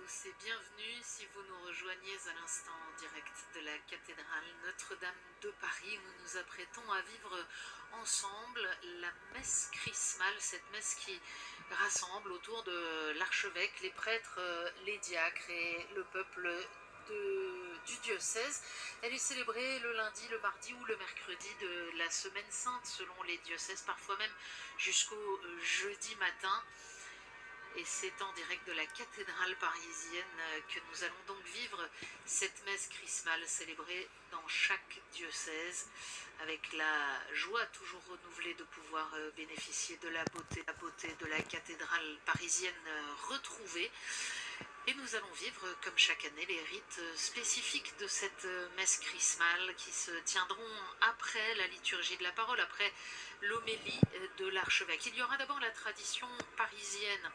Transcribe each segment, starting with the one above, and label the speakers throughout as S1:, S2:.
S1: tous et bienvenue si vous nous rejoignez à l'instant en direct de la cathédrale Notre-Dame de Paris où nous nous apprêtons à vivre ensemble la messe chrismale, cette messe qui rassemble autour de l'archevêque, les prêtres, les diacres et le peuple du diocèse. Elle est célébrée le lundi, le mardi ou le mercredi de la semaine sainte selon les diocèses, parfois même jusqu'au jeudi matin. Et c'est en direct de la cathédrale parisienne que nous allons donc vivre cette messe chrismale célébrée dans chaque diocèse avec la joie toujours renouvelée de pouvoir bénéficier de la beauté de la cathédrale parisienne retrouvée. Et nous allons vivre, comme chaque année, les rites spécifiques de cette messe chrismale qui se tiendront après la liturgie de la parole, après l'homélie de l'archevêque. Il y aura d'abord la tradition parisienne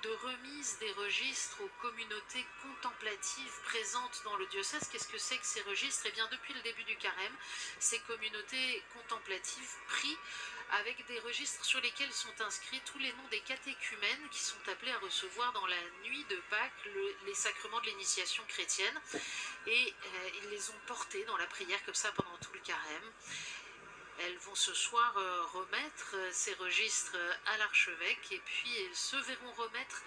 S1: de remise des registres aux communautés contemplatives présentes dans le diocèse. Qu'est-ce que c'est que ces registres? Eh bien, depuis le début du carême, ces communautés contemplatives prient avec des registres sur lesquels sont inscrits tous les noms des catéchumènes qui sont appelés à recevoir dans la nuit de Pâques les sacrements de l'initiation chrétienne. Et ils les ont portés dans la prière comme ça pendant tout le carême. Elles vont ce soir remettre ces registres à l'archevêque et puis elles se verront remettre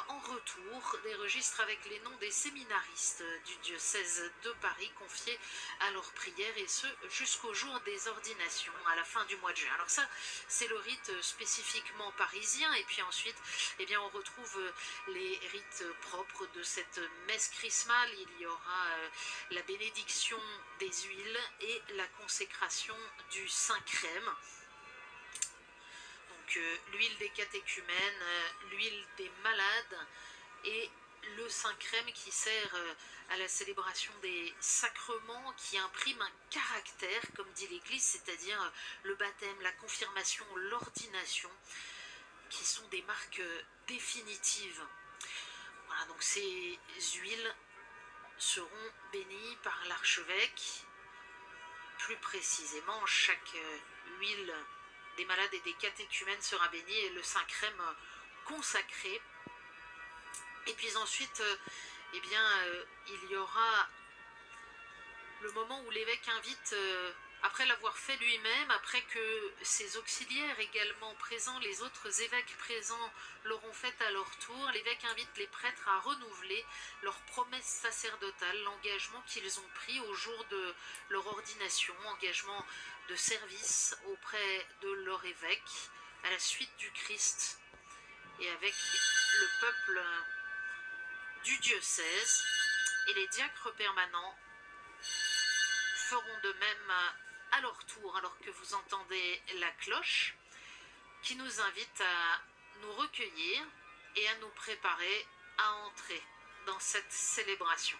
S1: en retour des registres avec les noms des séminaristes du diocèse de Paris confiés à leur prière et ce jusqu'au jour des ordinations à la fin du mois de juin. Alors ça, c'est le rite spécifiquement parisien et puis ensuite, eh bien, on retrouve les rites propres de cette messe chrismale. Il y aura la bénédiction des huiles et la consécration du Saint-Crème. Donc l'huile des catéchumènes, l'huile des malades et le Saint-Crème qui sert à la célébration des sacrements, qui imprime un caractère, comme dit l'Église, c'est-à-dire le baptême, la confirmation, l'ordination, qui sont des marques définitives. Voilà, donc ces huiles seront bénies par l'archevêque. Plus précisément, chaque huile des malades et des catéchumènes sera bénie et le Saint-Crème consacré. Et puis ensuite, eh bien, il y aura le moment où l'évêque invite, après l'avoir fait lui-même, après que ses auxiliaires également présents, les autres évêques présents l'auront fait à leur tour, l'évêque invite les prêtres à renouveler leur promesse sacerdotale, l'engagement qu'ils ont pris au jour de leur ordination, engagement de service auprès de leur évêque à la suite du Christ et avec le peuple du diocèse. Et les diacres permanents feront de même à leur tour, alors que vous entendez la cloche qui nous invite à nous recueillir et à nous préparer à entrer dans cette célébration.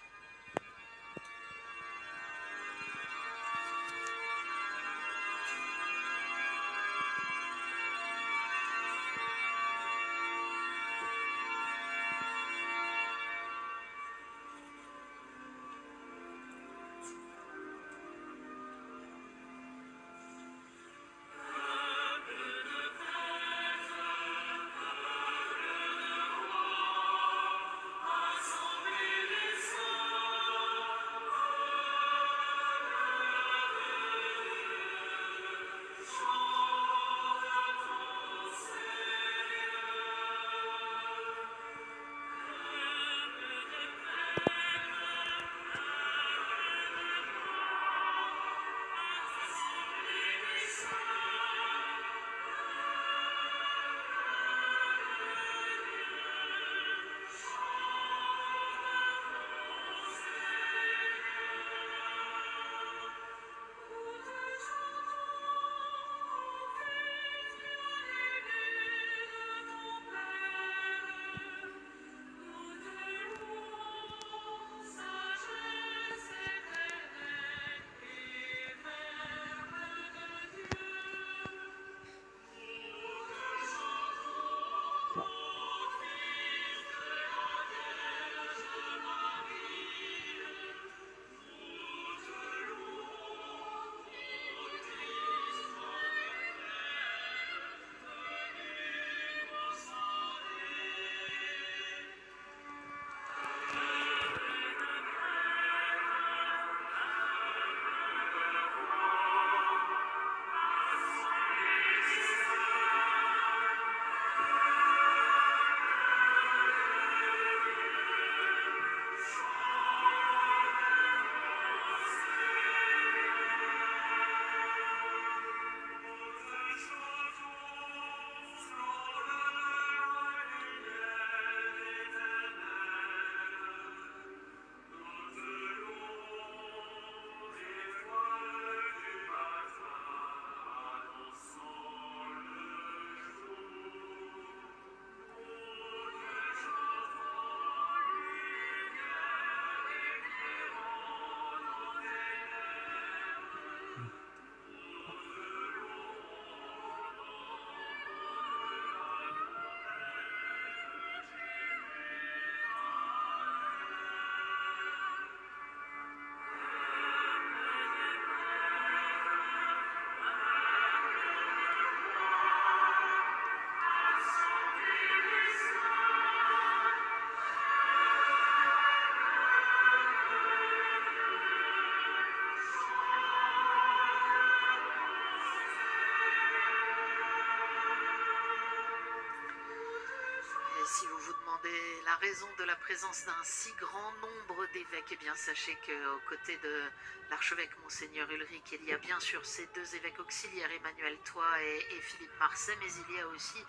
S1: vous demandez la raison de la présence d'un si grand nombre d'évêques. Eh bien, sachez qu'aux côtés de l'archevêque Monseigneur Ulrich, il y a bien sûr ces deux évêques auxiliaires, Emmanuel Toit et Philippe Marseille, mais il y a aussi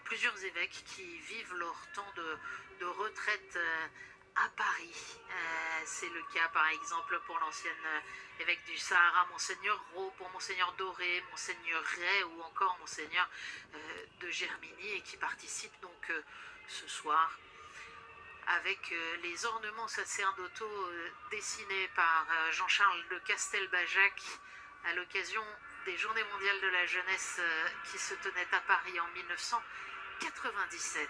S1: plusieurs évêques qui vivent leur temps de retraite à Paris. C'est le cas par exemple pour l'ancienne évêque du Sahara, Monseigneur Rowe, pour Monseigneur Doré, Monseigneur Ray ou encore Monseigneur de Germigny, et qui participe donc ce soir avec les ornements sacerdotaux dessinés par Jean-Charles de Castelbajac à l'occasion des Journées mondiales de la jeunesse qui se tenaient à Paris en 1997.